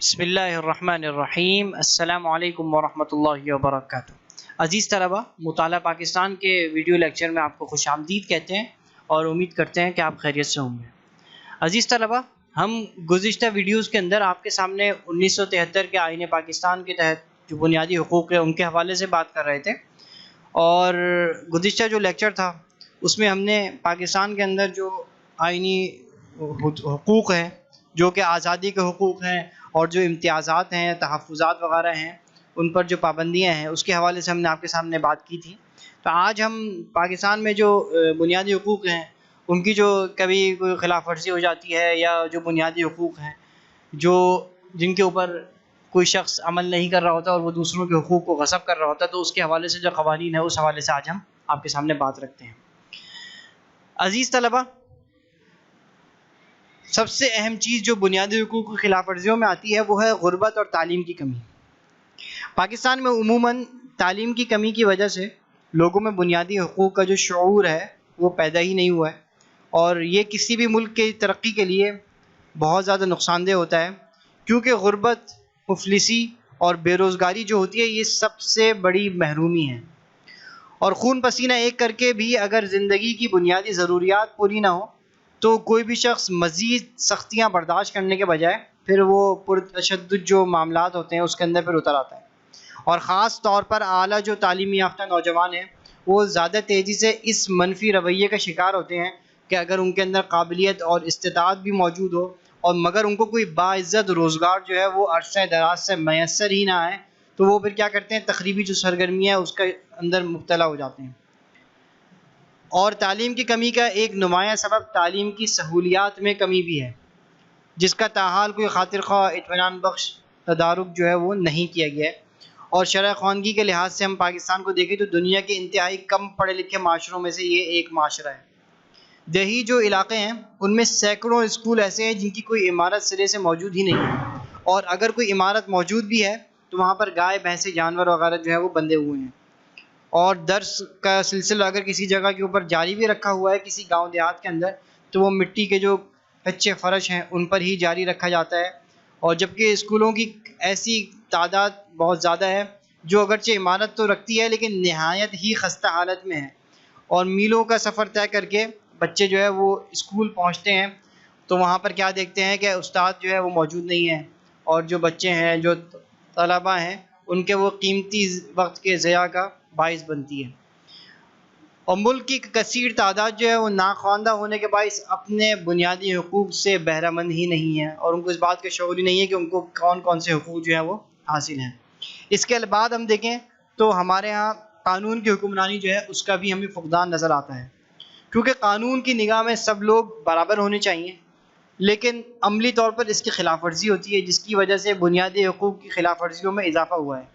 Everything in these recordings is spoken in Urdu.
بسم اللہ الرحمن الرحیم۔ السلام علیکم ورحمۃ اللہ وبرکاتہ۔ عزیز طلبہ، مطالعہ پاکستان کے ویڈیو لیکچر میں آپ کو خوش آمدید کہتے ہیں اور امید کرتے ہیں کہ آپ خیریت سے ہوں گے۔ عزیز طلبہ، ہم گزشتہ ویڈیوز کے اندر آپ کے سامنے 1973 کے آئین پاکستان کے تحت جو بنیادی حقوق ہیں ان کے حوالے سے بات کر رہے تھے، اور گزشتہ جو لیکچر تھا اس میں ہم نے پاکستان کے اندر جو آئینی حقوق ہیں، جو کہ آزادی کے حقوق ہیں اور جو امتیازات ہیں، تحفظات وغیرہ ہیں، ان پر جو پابندیاں ہیں اس کے حوالے سے ہم نے آپ کے سامنے بات کی تھی۔ تو آج ہم پاکستان میں جو بنیادی حقوق ہیں ان کی جو کبھی کوئی خلاف ورزی ہو جاتی ہے، یا جو بنیادی حقوق ہیں جن کے اوپر کوئی شخص عمل نہیں کر رہا ہوتا اور وہ دوسروں کے حقوق کو غصب کر رہا ہوتا ہے، تو اس کے حوالے سے جو قوانین ہیں اس حوالے سے آج ہم آپ کے سامنے بات رکھتے ہیں۔ عزیز طلبہ، سب سے اہم چیز جو بنیادی حقوق کی خلاف ورزیوں میں آتی ہے وہ ہے غربت اور تعلیم کی کمی۔ پاکستان میں عموماً تعلیم کی کمی کی وجہ سے لوگوں میں بنیادی حقوق کا جو شعور ہے وہ پیدا ہی نہیں ہوا ہے، اور یہ کسی بھی ملک کی ترقی کے لیے بہت زیادہ نقصان دہ ہوتا ہے، کیونکہ غربت، مفلسی اور بے روزگاری جو ہوتی ہے یہ سب سے بڑی محرومی ہے، اور خون پسینہ ایک کر کے بھی اگر زندگی کی بنیادی ضروریات پوری نہ ہو تو کوئی بھی شخص مزید سختیاں برداشت کرنے کے بجائے پھر وہ پرتشدد جو معاملات ہوتے ہیں اس کے اندر پھر اتر آتا ہے، اور خاص طور پر اعلیٰ جو تعلیمی یافتہ نوجوان ہیں وہ زیادہ تیزی سے اس منفی رویے کا شکار ہوتے ہیں کہ اگر ان کے اندر قابلیت اور استطاعت بھی موجود ہو اور مگر ان کو کوئی باعزت روزگار جو ہے وہ عرصہ دراز سے میسر ہی نہ آئے، تو وہ پھر کیا کرتے ہیں، تخریبی جو سرگرمی ہے اس کے اندر مبتلا ہو جاتے ہیں۔ اور تعلیم کی کمی کا ایک نمایاں سبب تعلیم کی سہولیات میں کمی بھی ہے، جس کا تاحال کوئی خاطر خواہ اطمینان بخش تدارک جو ہے وہ نہیں کیا گیا ہے، اور شرح خواندگی کے لحاظ سے ہم پاکستان کو دیکھیں تو دنیا کے انتہائی کم پڑھے لکھے معاشروں میں سے یہ ایک معاشرہ ہے۔ دیہی جو علاقے ہیں ان میں سینکڑوں اسکول ایسے ہیں جن کی کوئی عمارت سرے سے موجود ہی نہیں ہے، اور اگر کوئی عمارت موجود بھی ہے تو وہاں پر گائے بھینسیں جانور وغیرہ جو ہے وہ بندھے ہوئے ہیں، اور درس کا سلسلہ اگر کسی جگہ کے اوپر جاری بھی رکھا ہوا ہے کسی گاؤں دیہات کے اندر تو وہ مٹی کے جو کچے فرش ہیں ان پر ہی جاری رکھا جاتا ہے، اور جبکہ اسکولوں کی ایسی تعداد بہت زیادہ ہے جو اگرچہ عمارت تو رکھتی ہے لیکن نہایت ہی خستہ حالت میں ہے، اور میلوں کا سفر طے کر کے بچے جو ہے وہ اسکول پہنچتے ہیں تو وہاں پر کیا دیکھتے ہیں کہ استاد جو ہے وہ موجود نہیں ہے، اور جو بچے ہیں، جو طلباء ہیں، ان کے وہ قیمتی وقت کے ضیاع کا باعث بنتی ہے، اور ملک کی کثیر تعداد جو ہے وہ ناخواندہ ہونے کے باعث اپنے بنیادی حقوق سے بہرہ مند ہی نہیں ہے، اور ان کو اس بات کا شعور ہی نہیں ہے کہ ان کو کون کون سے حقوق جو ہیں وہ حاصل ہیں۔ اس کے بعد ہم دیکھیں تو ہمارے ہاں قانون کی حکمرانی جو ہے اس کا بھی ہمیں فقدان نظر آتا ہے، کیونکہ قانون کی نگاہ میں سب لوگ برابر ہونے چاہیے، لیکن عملی طور پر اس کی خلاف ورزی ہوتی ہے، جس کی وجہ سے بنیادی حقوق کی خلاف ورزیوں میں اضافہ ہوا ہے۔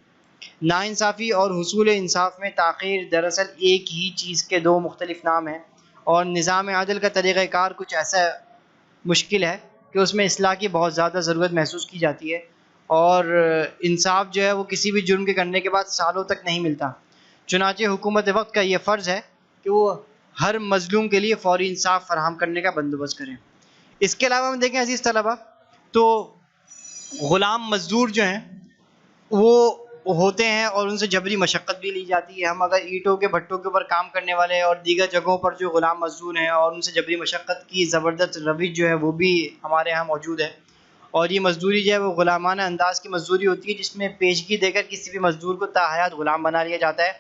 ناانصافی اور حصول انصاف میں تاخیر دراصل ایک ہی چیز کے دو مختلف نام ہیں، اور نظام عدل کا طریقہ کار کچھ ایسا مشکل ہے کہ اس میں اصلاح کی بہت زیادہ ضرورت محسوس کی جاتی ہے، اور انصاف جو ہے وہ کسی بھی جرم کے کرنے کے بعد سالوں تک نہیں ملتا، چنانچہ حکومت وقت کا یہ فرض ہے کہ وہ ہر مظلوم کے لیے فوری انصاف فراہم کرنے کا بندوبست کریں۔ اس کے علاوہ ہم دیکھیں عزیز طلبہ تو غلام مزدور جو ہیں وہ ہوتے ہیں اور ان سے جبری مشقت بھی لی جاتی ہے۔ ہم اگر اینٹوں کے بھٹوں کے اوپر کام کرنے والے اور دیگر جگہوں پر جو غلام مزدور ہیں اور ان سے جبری مشقت کی زبردست روش جو ہے وہ بھی ہمارے ہاں موجود ہے، اور یہ مزدوری جو ہے وہ غلامانہ انداز کی مزدوری ہوتی ہے، جس میں پیشگی دے کر کسی بھی مزدور کو تاحیات غلام بنا لیا جاتا ہے،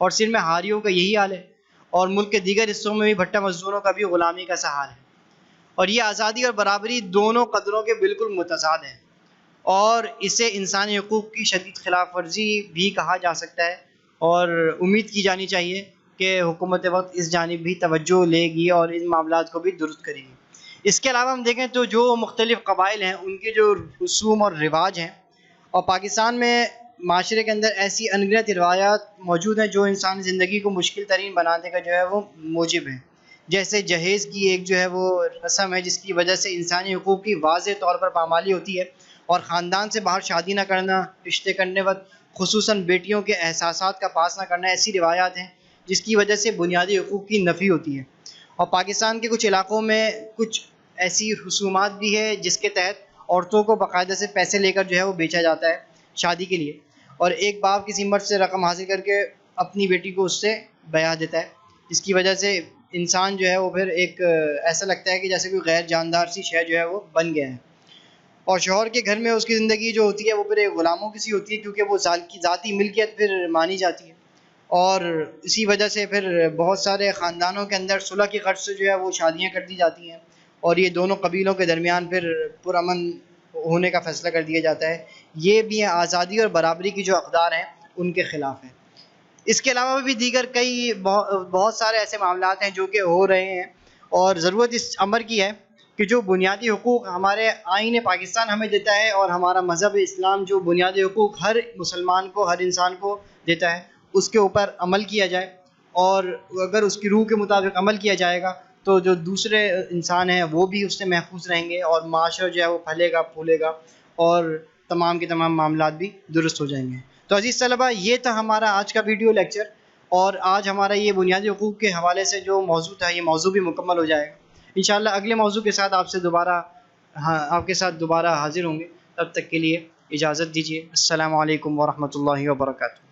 اور صرف میں ہاریوں کا یہی حال ہے، اور ملک کے دیگر حصوں میں بھی بھٹا مزدوروں کا بھی غلامی کا سا حال ہے، اور یہ آزادی اور برابری دونوں قدروں کے بالکل متضاد ہیں، اور اسے انسانی حقوق کی شدید خلاف ورزی بھی کہا جا سکتا ہے، اور امید کی جانی چاہیے کہ حکومت وقت اس جانب بھی توجہ لے گی اور ان معاملات کو بھی درست کرے گی۔ اس کے علاوہ ہم دیکھیں تو جو مختلف قبائل ہیں ان کے جو رسوم اور رواج ہیں، اور پاکستان میں معاشرے کے اندر ایسی انگنت روایات موجود ہیں جو انسانی زندگی کو مشکل ترین بنانے کا جو ہے وہ موجب ہے، جیسے جہیز کی ایک جو ہے وہ رسم ہے جس کی وجہ سے انسانی حقوق کی واضح طور پر پامالی ہوتی ہے، اور خاندان سے باہر شادی نہ کرنا، رشتے کرنے وقت خصوصاً بیٹیوں کے احساسات کا پاس نہ کرنا، ایسی روایات ہیں جس کی وجہ سے بنیادی حقوق کی نفی ہوتی ہے، اور پاکستان کے کچھ علاقوں میں کچھ ایسی رسومات بھی ہے جس کے تحت عورتوں کو باقاعدہ سے پیسے لے کر جو ہے وہ بیچا جاتا ہے شادی کے لیے، اور ایک باپ کسی مرد سے رقم حاصل کر کے اپنی بیٹی کو اس سے بیاہ دیتا ہے، جس کی وجہ سے انسان جو ہے وہ پھر ایک ایسا لگتا ہے کہ جیسے کوئی غیر جاندار سی شے جو ہے وہ بن گیا ہے، اور شوہر کے گھر میں اس کی زندگی جو ہوتی ہے وہ پھر ایک غلاموں کی سی ہوتی ہے، کیونکہ وہ ذاتی ملکیت پھر مانی جاتی ہے، اور اسی وجہ سے پھر بہت سارے خاندانوں کے اندر صلح کی غرض سے جو ہے وہ شادیاں کر دی جاتی ہیں، اور یہ دونوں قبیلوں کے درمیان پھر پرامن ہونے کا فیصلہ کر دیا جاتا ہے۔ یہ بھی آزادی اور برابری کی جو اقدار ہیں ان کے خلاف ہے۔ اس کے علاوہ بھی دیگر کئی بہت سارے ایسے معاملات ہیں جو کہ ہو رہے ہیں، اور ضرورت اس امر کی ہے کہ جو بنیادی حقوق ہمارے آئین پاکستان ہمیں دیتا ہے اور ہمارا مذہب اسلام جو بنیادی حقوق ہر مسلمان کو، ہر انسان کو دیتا ہے، اس کے اوپر عمل کیا جائے، اور اگر اس کی روح کے مطابق عمل کیا جائے گا تو جو دوسرے انسان ہیں وہ بھی اس سے محفوظ رہیں گے، اور معاشرہ جو ہے وہ پھلے گا پھولے گا، اور تمام کے تمام معاملات بھی درست ہو جائیں گے۔ تو عزیز طلبہ، یہ تھا ہمارا آج کا ویڈیو لیکچر، اور آج ہمارا یہ بنیادی حقوق کے حوالے سے جو موضوع تھا یہ موضوع بھی مکمل ہو جائے گا۔ انشاءاللہ اگلے موضوع کے ساتھ آپ کے ساتھ دوبارہ حاضر ہوں گے، تب تک کے لیے اجازت دیجیے۔ السلام علیکم ورحمۃ اللہ وبرکاتہ۔